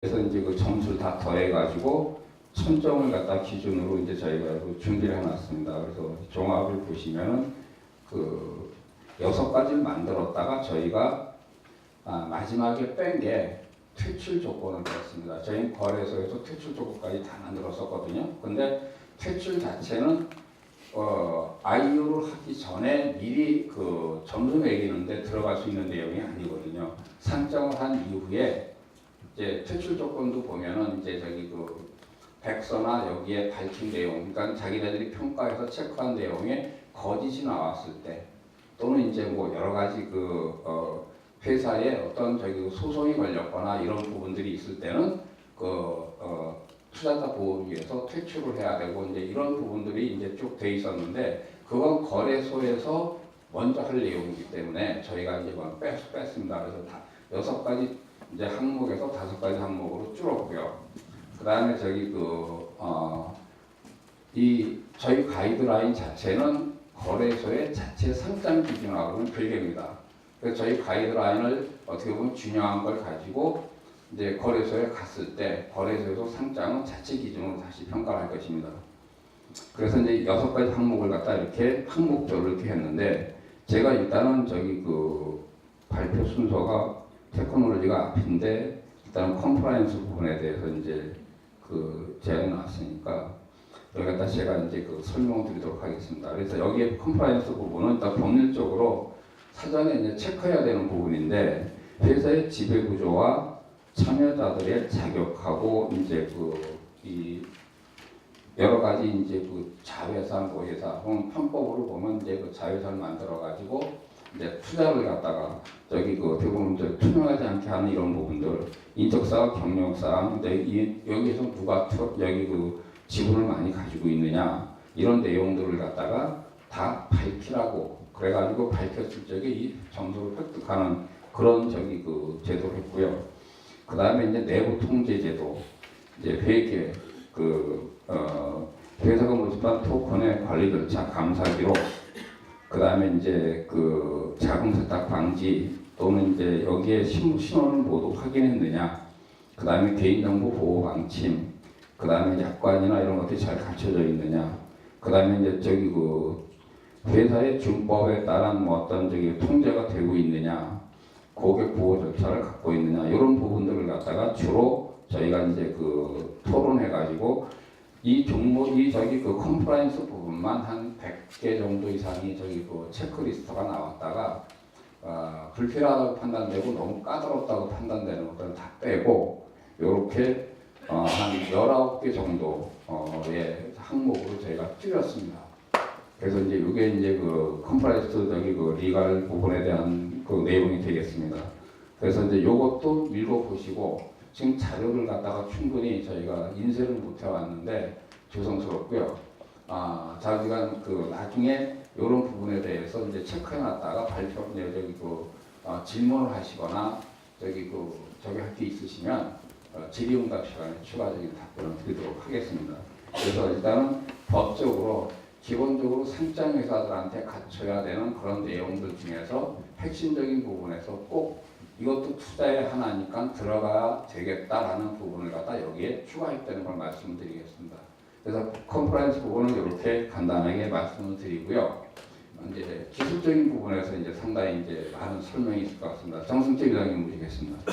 그래서 이제 그 점수를 다 더해가지고 천점을 갖다 기준으로 이제 저희가 준비를 해놨습니다. 그래서 종합을 보시면은 그 6가지를 만들었다가 저희가 마지막에 뺀 게 퇴출 조건을 뺐습니다. 저희는 거래소에서 퇴출 조건까지 다 만들었었거든요. 근데 퇴출 자체는 IU를 하기 전에 미리 그 점수 매기는데 들어갈 수 있는 내용이 아니거든요. 상장을 한 이후에 이제 퇴출 조건도 보면은 이제 저기 그 백서나 여기에 밝힌 내용, 그러니까 자기네들이 평가해서 체크한 내용에 거짓이 나왔을 때, 또는 이제 뭐 여러 가지 회사에 어떤 저기 소송이 걸렸거나 이런 부분들이 있을 때는 투자자 보호를 위해서 퇴출을 해야 되고 이제 이런 부분들이 이제 쭉 돼 있었는데, 그건 거래소에서 먼저 할 내용이기 때문에 저희가 이제 뺐습니다. 그래서 다 6가지 이제 항목에서 5가지 항목으로 줄었고요. 그 다음에 저희 저희 가이드라인 자체는 거래소의 자체 상장 기준하고는 별개입니다. 그래서 저희 가이드라인을 어떻게 보면 준용한 걸 가지고 이제 거래소에 갔을 때 거래소에서 상장은 자체 기준으로 다시 평가를 할 것입니다. 그래서 이제 6가지 항목을 갖다 이렇게 항목별로 이렇게 했는데, 제가 일단은 저기 발표 순서가 테크놀로지가 앞인데 일단 컴플라이언스 부분에 대해서 이제 제안이 나왔으니까 여기 갖다 제가 이제 설명을 드리도록 하겠습니다. 그래서 여기에 컴플라이언스 부분은 일단 법률적으로 사전에 이제 체크해야 되는 부분인데, 회사의 지배 구조와 참여자들의 자격하고 이제 이 여러 가지 이제 자회사, 모회사 혹은 편법으로 보면 이제 자회사를 만들어 가지고 이제 투자를 갖다가 어떻게 보면 투명하지 않게 하는 이런 부분들, 인적사항, 경영사항, 여기에서 누가 여기 지분을 많이 가지고 있느냐, 이런 내용들을 갖다가 다 밝히라고 그래가지고 밝혔을 적에 이 점수를 획득하는 그런 제도를 했고요. 그 다음에 이제 내부 통제 제도, 이제 회계, 회사가 모집한 토큰의 관리 절차, 감사 기록, 그 다음에 이제 자금 세탁 방지, 또는 이제 여기에 신원을 모두 확인했느냐, 그 다음에 개인정보 보호 방침, 그 다음에 약관이나 이런 것들이 잘 갖춰져 있느냐, 그 다음에 이제 회사의 준법에 따른 어떤 통제가 되고 있느냐, 고객 보호 절차를 갖고 있느냐, 이런 부분들을 갖다가 주로 저희가 이제 토론해가지고 이 컴플라이언스 부분만 한 100개 정도 이상이 체크리스트가 나왔다가 불필요하다고 판단되고 너무 까다롭다고 판단되는 것들은 다 빼고 이렇게 한 19개 정도의 항목으로 저희가 줄였습니다. 그래서 이제 이게 이제 컴플라이언스 리갈 부분에 대한 내용이 되겠습니다. 그래서 이제 이것도 읽어보시고, 지금 자료를 갖다가 충분히 저희가 인쇄를 못 해왔는데 죄송스럽고요. 자기가 나중에 이런 부분에 대해서 이제 체크해놨다가 발표 질문을 하시거나 할 게 있으시면 질의응답 시간에 추가적인 답변을 드리도록 하겠습니다. 그래서 일단은 법적으로 기본적으로 상장회사들한테 갖춰야 되는 그런 내용들 중에서 핵심적인 부분에서 꼭 이것도 투자의 하나니까 들어가야 되겠다라는 부분을 갖다 여기에 추가했다는 걸 말씀드리겠습니다. 그래서 컴플라이언스 부분은 이렇게 간단하게 말씀을 드리고요. 이제 기술적인 부분에서 이제 상당히 이제 많은 설명이 있을 것 같습니다. 정승재 위원님 모시겠습니다.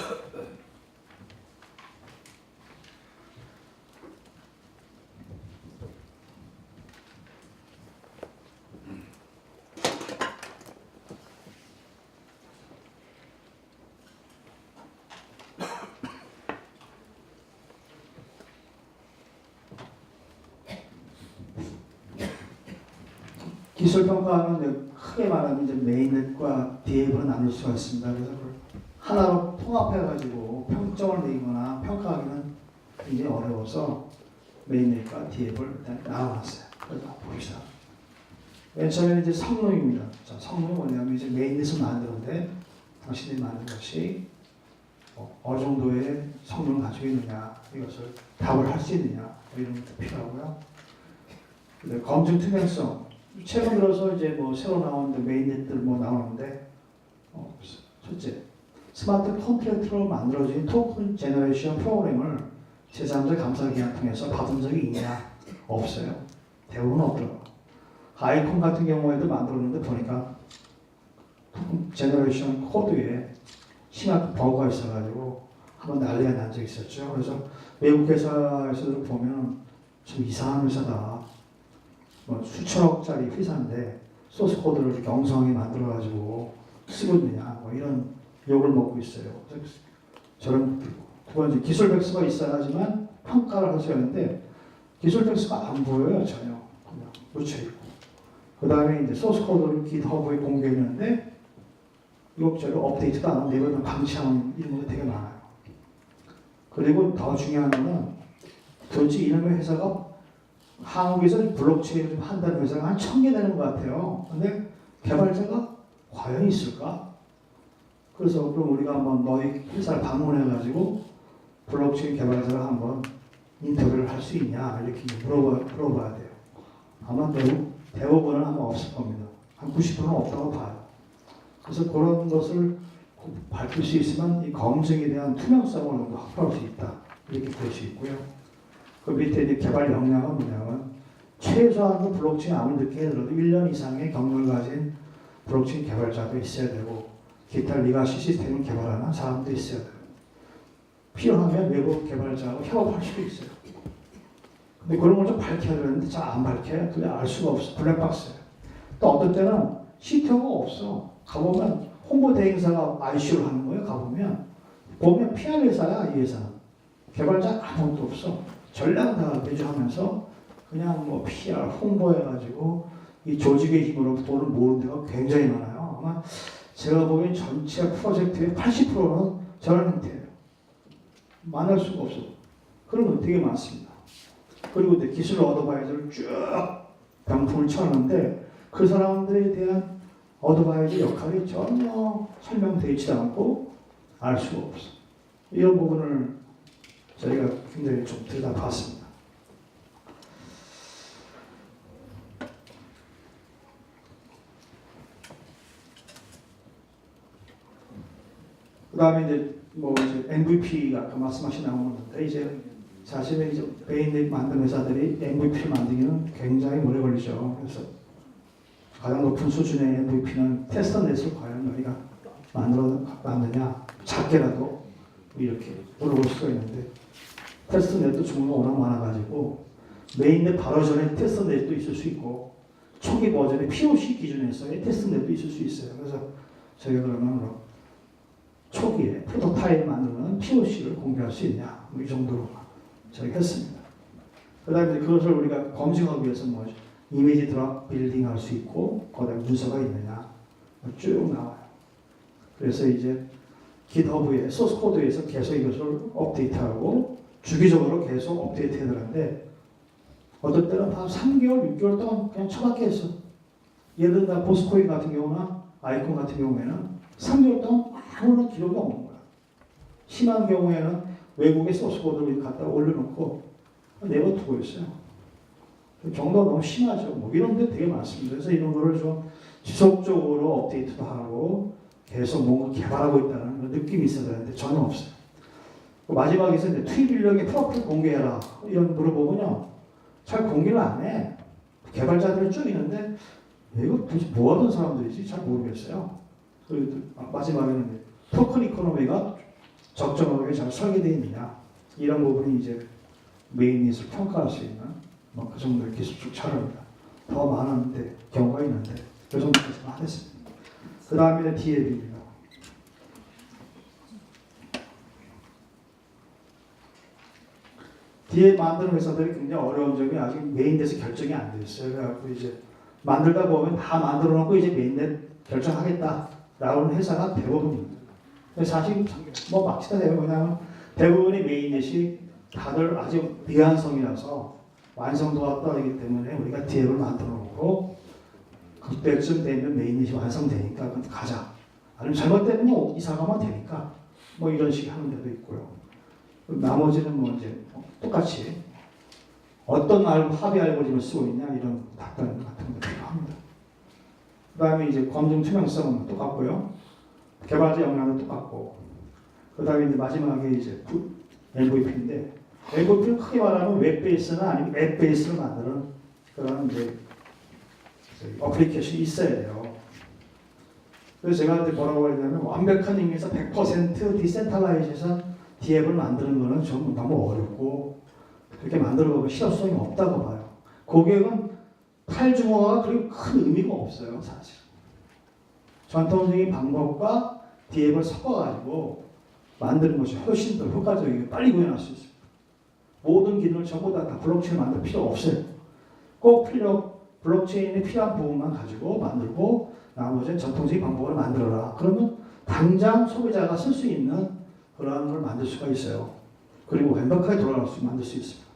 기술 평가는 크게 말하면 이제 메인넷과 디앱으로 나눌 수가 있습니다. 그래서 그걸 하나로 통합해가지고 평점을 매기거나 평가하기는 굉장히 어려워서 메인넷과 디앱을 일단 나눠놨어요. 그래서 봅시다. 맨 처음에는 이제 성능입니다. 자, 성능은 뭐냐면 이제 메인넷을 만드는데 당신이 만든 것이 어느 정도의 성능을 가지고 있느냐, 이것을 답을 할 수 있느냐, 이런 것도 필요하고요. 검증 투명성. 최근 들어서 이제 새로 나온 메인넷들 나오는데, 첫째, 스마트 컨트랙트로 만들어진 토큰 제너레이션 프로그램을 제3자 감사 기관 통해서 받은 적이 있냐? 없어요. 대부분 없더라고요. 아이콘 같은 경우에도 만들었는데 보니까 토큰 제너레이션 코드에 심한 버그가 있어가지고 한번 난리가 난 적이 있었죠. 그래서 외국 회사에서도 보면 좀 이상한 회사다. 뭐 수천억짜리 회사인데 소스 코드를 이렇게 엉성하게 만들어가지고 쓰고 있느냐, 뭐 이런 욕을 먹고 있어요. 저런 두 번째 기술 백수가 있어야지만 평가를 할 수 있는데 기술 백수가 안 보여요 전혀. 그냥 묻혀 있고. 그 다음에 이제 소스 코드를 GitHub에 공개했는데 이것저것 업데이트도 안 하고 내부에 방치하는 이런 거 되게 많아요. 그리고 더 중요한 거는 도대체 이놈의 회사가 한국에서 블록체인을 좀 한다는 회사가 한 1000개 되는 것 같아요. 근데 개발자가 과연 있을까? 그래서 그럼 우리가 한번 너희 회사를 방문해가지고 블록체인 개발자를 한번 인터뷰를 할 수 있냐 이렇게 물어봐야 돼요. 아마 대부분은 아마 없을 겁니다. 한 90%는 없다고 봐요. 그래서 그런 것을 밝힐 수 있으면 이 검증에 대한 투명성을 확보할 수 있다 이렇게 볼 수 있고요. 그 밑에 이제 개발 역량은 뭐냐면 최소한도 블록체인 아무리 늦게 해도 1년 이상의 경력을 가진 블록체인 개발자도 있어야 되고 기타 리가시 시스템을 개발하는 사람도 있어야 돼요. 필요하면 외국 개발자하고 협업할 수도 있어요. 근데 그런 걸 좀 밝혀야 되는데 잘 안 밝혀요. 그게 알 수가 없어. 블랙박스예요. 또 어떤 때는 CTO가 없어. 가보면 홍보대 행사가 IC를 하는 거예요. 보면 PR 회사야 이 회사는. 개발자 아무것도 없어. 전략 다 매주하면서 그냥 뭐 PR 홍보해가지고 이 조직의 힘으로 돈을 모으는 데가 굉장히 많아요. 아마 제가 보기엔 전체 프로젝트의 80%는 저런 형태예요. 만날 수가 없어. 그런 거 되게 많습니다. 그리고 이제 기술 어드바이저를 쭉 병풍을 쳐놨는데 그 사람들에 대한 어드바이저 역할이 전혀 설명되어 있지 않고 알 수가 없어. 이런 부분을 저희가 굉장히 좀 들여다봤습니다. 그 다음에 이제 MVP가 아까 말씀하신 나오는데 이제 사실은 이제 메인넷 만든 회사들이 MVP를 만들기는 굉장히 오래 걸리죠. 그래서 가장 높은 수준의 MVP는 테스트넷을 과연 우리가 만드냐 작게라도 이렇게 물어볼 수가 있는데 테스트넷도 종류가 워낙 많아가지고 메인넷 바로 전에 테스트넷도 있을 수 있고 초기 버전의 POC 기준에서의 테스트넷도 있을 수 있어요. 그래서 저희가 그러면 초기에 프로토타입 만드는 POC를 공개할 수 있냐 이 정도로 저희가 했습니다. 그 다음에 그것을 우리가 검증하기 위해서 이미지 드랍 빌딩 할 수 있고 그다음에 문서가 있느냐 쭉 나와요. 그래서 이제 GitHub의 소스 코드에서 계속 이것을 업데이트하고 주기적으로 계속 업데이트해야 되는데 어떨 때는 한 3개월, 6개월 동안 그냥 처박혀 있어. 예를 들어 보스코인 같은 경우나 아이콘 같은 경우에는 3개월 동안 아무런 기록이 없는 거야. 심한 경우에는 외국의 소스 코드를 갖다 올려놓고 내버두고 있어요. 정도가 너무 심하죠. 이런 데 되게 많습니다. 그래서 이런 거를 좀 지속적으로 업데이트도 하고 계속 뭔가 개발하고 있다는 그런 느낌이 있어야 되는데 전혀 없어요. 마지막에서 이제 투입 인력의 프로필 공개해라 이런 물어보면요. 잘 공개를 안 해. 개발자들이 쭉 있는데 이거 도대체 뭐 하던 사람들이지 잘 모르겠어요. 그리고 마지막에는 토큰 이코노미가 적정하게 잘 설계되어 있느냐 이런 부분이 이제 메인닛을 평가할 수 있는 그 정도의 기술적 차례입니다. 더 많은데 경우가 있는데 그 정도까지만 하겠습니다. 그 다음에 DAB입니다. DAB 만드는 회사들이 굉장히 어려운 점이 아직 메인넷에서 결정이 안 돼 있어요. 그래갖고 이제 만들다 보면 다 만들어 놓고 이제 메인넷 결정하겠다라는 회사가 대부분입니다. 사실 막치다 돼요. 왜냐하면 대부분의 메인넷이 다들 아직 미완성이라서 완성도가 떨어지기 때문에 우리가 DAB을 만들어 놓고 그때쯤 되면 메인넷이 완성되니까 가자. 아니면 잘못되면 이사 가면 되니까 이런 식의 하는 데도 있고요. 나머지는 이제 똑같이 어떤 합의 알고리즘을 쓰고 있냐 이런 답변 같은 거 필요합니다. 그 다음에 이제 검증 투명성은 똑같고요. 개발자 역량도 똑같고 그다음에 이제 마지막에 이제 MVP인데 MVP는 크게 말하면 웹 베이스나 아니면 앱 베이스를 만드는 그런 이제 어플리케이션이 있어야 돼요. 그래서 제가 그때 뭐라고 했냐면 완벽한 의미에서 100% 디센tr라이제이션 DApp을 만드는 거는 좀 너무 어렵고 그렇게 만들어 보면 실효성이 없다고 봐요. 고객은 탈중화가 그렇게 큰 의미가 없어요, 사실. 전통적인 방법과 DApp을 섞어가지고 만드는 것이 훨씬 더 효과적이고 빨리 구현할 수 있습니다. 모든 기능을 전부 다 블록체인 만들 필요 없어요. 꼭 블록체인에 필요한 부분만 가지고 만들고 나머지는 전통적인 방법으로 만들어라. 그러면 당장 소비자가 쓸 수 있는 그런 걸 만들 수가 있어요. 그리고 완벽하게 돌아갈 수 만들 수 있습니다.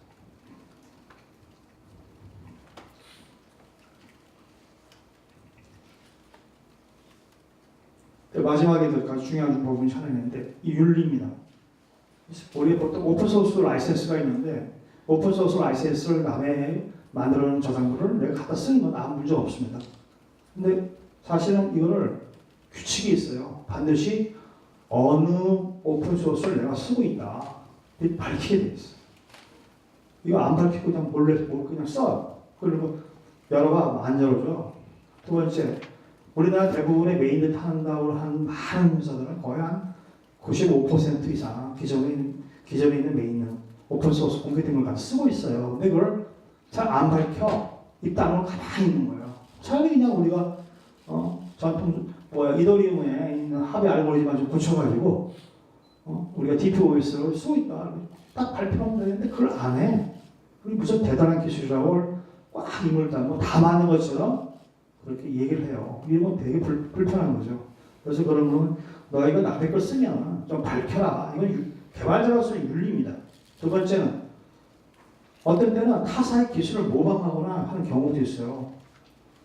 마지막에 아주 중요한 부분이 하나 있는데 이 윤리입니다. 우리 보통 오픈소스 라이센스가 있는데 오픈소스 라이센스를 남의 만들어놓은 저작물을 내가 갖다 쓰는 건 아무 문제 없습니다. 근데 사실은 이거를 규칙이 있어요. 반드시 어느 오픈소스를 내가 쓰고 있다. 밝히게 돼 있어요. 이거 안 밝히고 그냥 몰래 그냥 써요. 그리고 열어봐 안 열어줘. 두 번째, 우리나라 대부분의 메인넷 한다고 하는 많은 회사들은 거의 한 95% 이상 기존에 있는 메인넷 오픈소스 공개된 걸 가지고 쓰고 있어요. 근데 그걸 잘 안 밝혀 이 땅으로 가만히 있는 거예요. 차라리 그냥 우리가 전통 이더리움에 있는 합의 알고리즘을 좀 고쳐가지고 우리가 DPoS를 쓰고 있다. 딱 발표하면 되는데 그걸 안 해. 그게 무슨 대단한 기술이라고 꽉 힘을 담고 다 맞는 것처럼 그렇게 얘기를 해요. 이건 되게 불편한 거죠. 그래서 그러면 너희가 남의 걸 쓰면 좀 밝혀라. 이건 개발자로서의 윤리입니다. 두 번째는 어떤 때는 타사의 기술을 모방하거나 하는 경우도 있어요.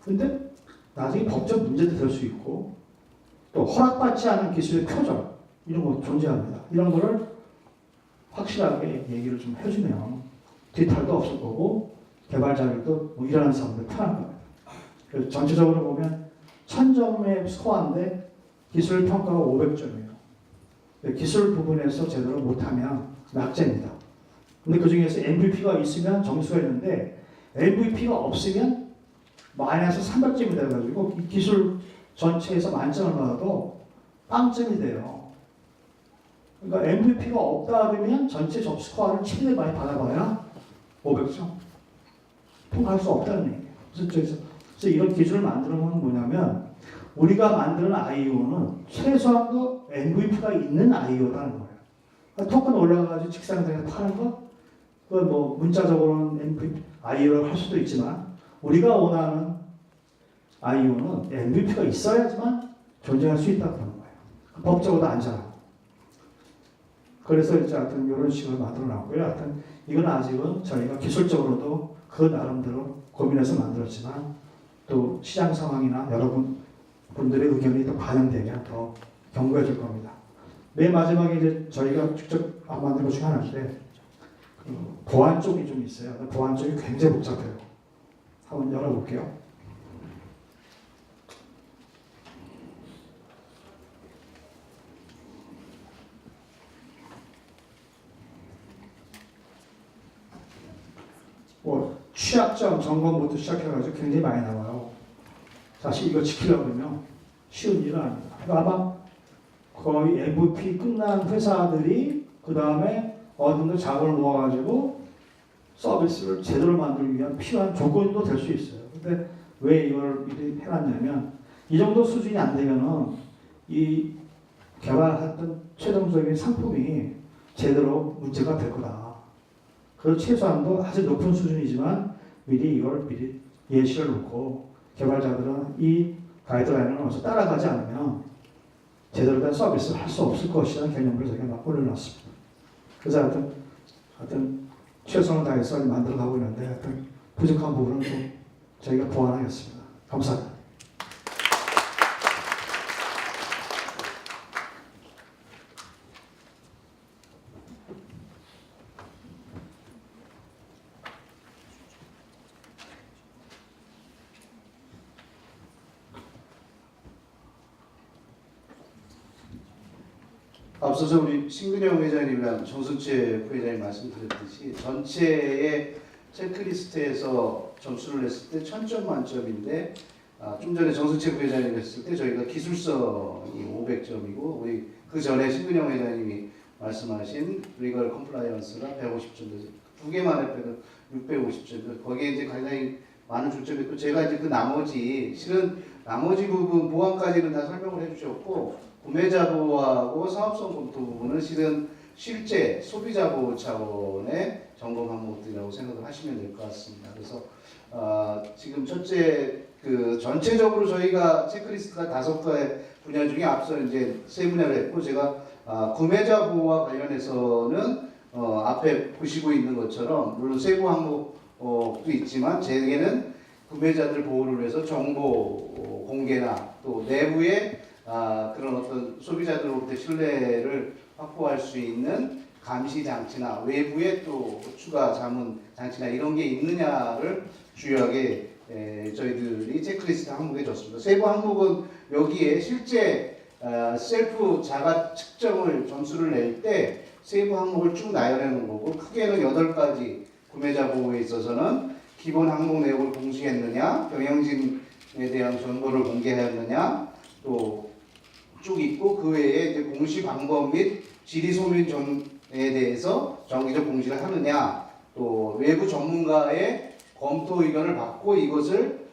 근데 나중에 법적 문제도 될 수 있고 또 허락받지 않은 기술의 표절 이런 거 존재합니다. 이런 거를 확실하게 얘기를 좀 해주면 뒤탈도 없을 거고 개발자들도 뭐 일하는 사람들 편할 겁니다. 그래서 전체적으로 보면 1000점의 스코어인데 기술 평가가 500점이에요. 기술 부분에서 제대로 못하면 낙제입니다. 근데 그 중에서 MVP가 있으면 점수가 있는데 MVP가 없으면 마이너스 300점이 돼가지고 이 기술 전체에서 만점을 받아도 빵점이 돼요. 그러니까 MVP가 없다 그러면 전체 점수코어를 최대 많이 받아봐야 500점. 통과할 수 없다는 얘기예요. 그래서 이런 기술을 만드는 건 뭐냐면 우리가 만드는 IO는 최소한도 MVP가 있는 IO라는 거예요. 그러니까 토큰 올라가가지고 직상장에 파는 거 그건 뭐 문자적으로는 MVP, IO를 할 수도 있지만 우리가 원하는 IO는 MVP가 있어야지만 존재할 수 있다고 하는 거예요. 법적으로도 안전하고. 그래서 이제 하여튼 이런 식으로 만들어놨고요. 하여튼 이건 아직은 저희가 기술적으로도 그 나름대로 고민해서 만들었지만 또 시장 상황이나 여러분들의 의견이 더 반영되면 더 견고해질 겁니다. 맨 마지막에 이제 저희가 직접 만든 것 중에 하나인데 보안 쪽이 좀 있어요. 보안 쪽이 굉장히 복잡해요. 한번 열어볼게요. 취약점 점검부터 시작해가지고 굉장히 많이 나와요. 사실 이거 지키려고 그러면 쉬운 일은 아닙니다. 아마 거의 MVP 끝난 회사들이 그 다음에 어느 정도 자금을 모아가지고 서비스를 제대로 만들기 위한 필요한 조건도 될 수 있어요. 근데 왜 이걸 미리 해놨냐면 이 정도 수준이 안 되면은 이 개발했던 최종적인 상품이 제대로 문제가 될 거다. 그 최소한도 아주 높은 수준이지만 미리 예시를 놓고 개발자들은 이 가이드라인을 어서 따라가지 않으면 제대로 된 서비스를 할 수 없을 것이라는 개념을 저희가 막 올려놨습니다. 그래서 하여튼 최선을 다해서 만들어 가고 있는데 하여튼 부족한 부분은 좀 저희가 보완하겠습니다. 감사합니다. 앞서서 우리 신근영 회장님이랑 정순채 부회장님 말씀드렸듯이 전체의 체크리스트에서 점수를 냈을 때 1000점 만점인데 좀 전에 정순채 부회장님 했을 때 저희가 기술성이 500점이고 우리 그 전에 신근영 회장님이 말씀하신 리걸 컴플라이언스가 150점, 두 개만 해도 650점. 거기에 이제 굉장히 많은 중점이 있고 제가 이제 그 나머지 실은 나머지 부분 보안까지는 다 설명을 해주셨고 구매자 보호하고 사업성 검토 부분은 실은 실제 소비자 보호 차원의 점검 항목들이라고 생각을 하시면 될 것 같습니다. 그래서 지금 첫째 그 전체적으로 저희가 체크리스트가 5가지 분야 중에 앞서 이제 3분야를 했고 제가 구매자 보호와 관련해서는 앞에 보시고 있는 것처럼 물론 세부 항목도 있지만 제게는 구매자들 보호를 위해서 정보 공개나 또 내부에 그런 어떤 소비자들로부터 신뢰를 확보할 수 있는 감시 장치나 외부에 또 추가 자문 장치나 이런 게 있느냐를 주요하게 저희들이 체크리스트 항목에 줬습니다. 세부 항목은 여기에 실제 셀프 자가 측정을 점수를 낼 때 세부 항목을 쭉 나열해 놓은 거고 크게는 8가지 구매자 보호에 있어서는 기본 항목 내용을 공시했느냐, 경영진에 대한 정보를 공개하였느냐, 또 쭉 있고 그 외에 이제 공시 방법 및 질의 소민 점에 대해서 정기적 공시를 하느냐, 또 외부 전문가의 검토 의견을 받고 이것을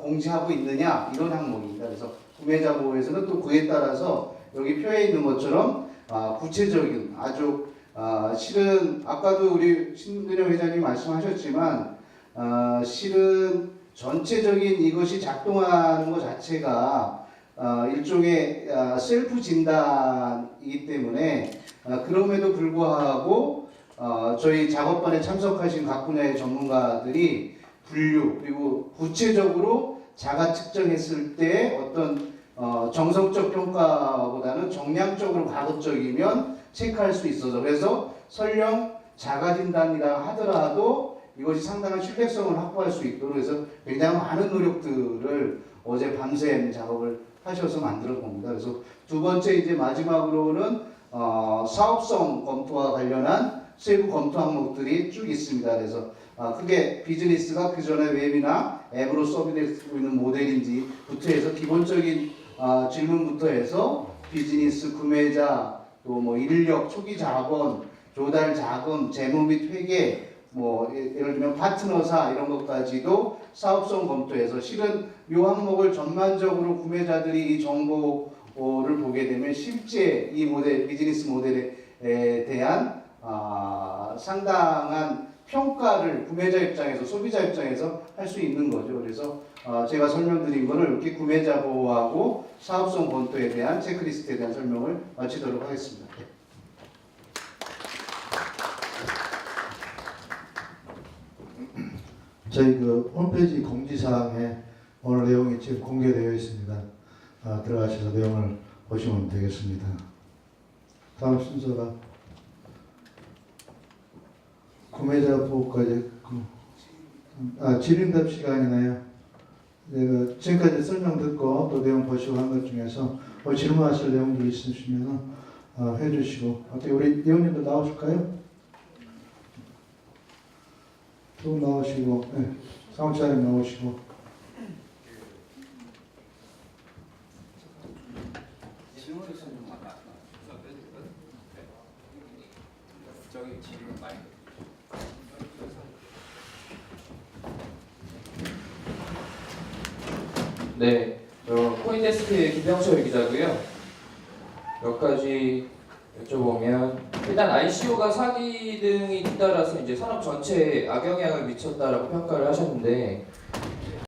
공지하고 있느냐 이런 항목입니다. 그래서 구매자 보호에서는 또 그에 따라서 여기 표에 있는 것처럼 구체적인 아주 실은 아까도 우리 신근영 회장님 말씀하셨지만 실은 전체적인 이것이 작동하는 것 자체가 일종의 셀프 진단이기 때문에 그럼에도 불구하고 저희 작업반에 참석하신 각 분야의 전문가들이 분류 그리고 구체적으로 자가 측정했을 때 어떤 정성적 평가보다는 정량적으로 가급적이면 체크할 수 있어서 그래서 설령 자가 진단이라 하더라도 이것이 상당한 신뢰성을 확보할 수 있도록 해서 굉장히 많은 노력들을 어제 밤샘 작업을 하셔서 만들어 봅니다. 그래서 두 번째 이제 마지막으로는 사업성 검토와 관련한 세부 검토 항목들이 쭉 있습니다. 그래서 크게 비즈니스가 그 전에 웹이나 앱으로 서비스되고 있는 모델인지부터 해서 기본적인 질문부터 해서 비즈니스 구매자 또 뭐 인력 초기 자본 조달 자금 재무 및 회계 뭐 예를 들면 파트너사 이런 것까지도 사업성 검토해서 실은 이 항목을 전반적으로 구매자들이 이 정보를 보게 되면 실제 이 모델 비즈니스 모델에 대한 상당한 평가를 구매자 입장에서 소비자 입장에서 할 수 있는 거죠. 그래서 제가 설명드린 거를 이렇게 구매자 보호하고 사업성 검토에 대한 체크리스트에 대한 설명을 마치도록 하겠습니다. 저희 그 홈페이지 공지사항에 오늘 내용이 지금 공개되어 있습니다. 들어가셔서 내용을 보시면 되겠습니다. 다음 순서가 구매자 보호까지 질의응답 시간이나요? 내가 지금까지 설명 듣고 또 내용 보시고 한 것 중에서 질문하실 내용들이 있으시면 해주시고 어떻게 우리 의원님도 나오실까요? 두 분 나오시고 사무차장 나오시고 네, 코인데스크의 김병철 기자고요. 몇 가지 여쭤보면 일단 ICO가 사기 등이 잇따라서 이제 산업 전체에 악영향을 미쳤다라고 평가를 하셨는데